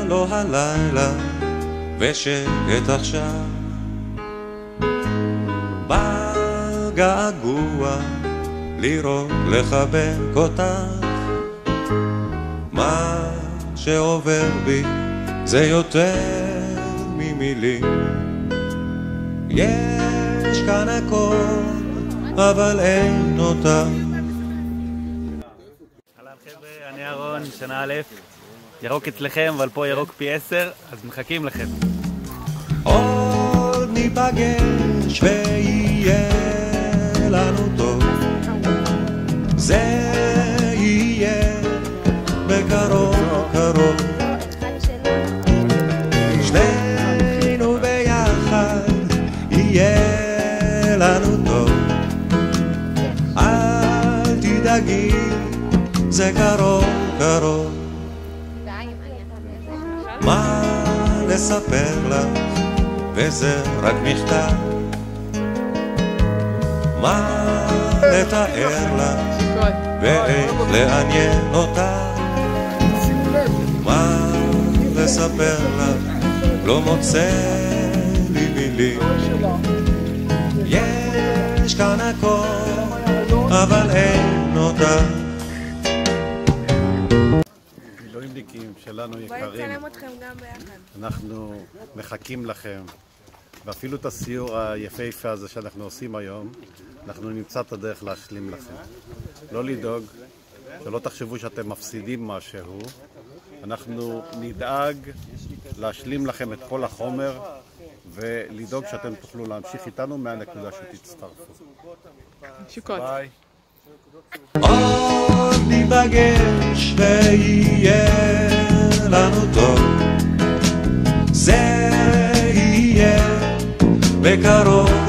לא הלילה ושקט עכשיו בגעגוע לראות לחבק אותך מה שעובר בי זה יותר ממילים יש כאן הכל אבל אין אותך. אהלן חבר'ה, אני אהרון, שנה א', ירוק אצלכם אבל פה ירוק פי 10 אז מחכים לכם. עוד ניפגש ויהיה לנו טוב זה יהיה בקרוב קרוב שנינו ביחד יהיה לנו טוב אל תדאגי זה קרוב קרוב מה לספר לך וזה רק מכתב מה לתאר לך ואיך לעניין אותה מה לספר לך לא מוצא לי מילים יש כאן הכל אבל אין אותה. מילואימניקים שלנו יקרים, בוא נצלם אתכם גם ביחד. אנחנו מחכים לכם ואפילו את הסיור היפהפה הזה שאנחנו עושים היום אנחנו נמצא את הדרך להשלים לכם. לא לדאוג, שלא תחשבו שאתם מפסידים משהו, אנחנו נדאג להשלים לכם את כל החומר ולדאוג שאתם תוכלו להמשיך איתנו מהנקודה שתצטרפו. שוקות. ביי. עוד ניפגש ויהיה לנו טוב זה יהיה בקרוב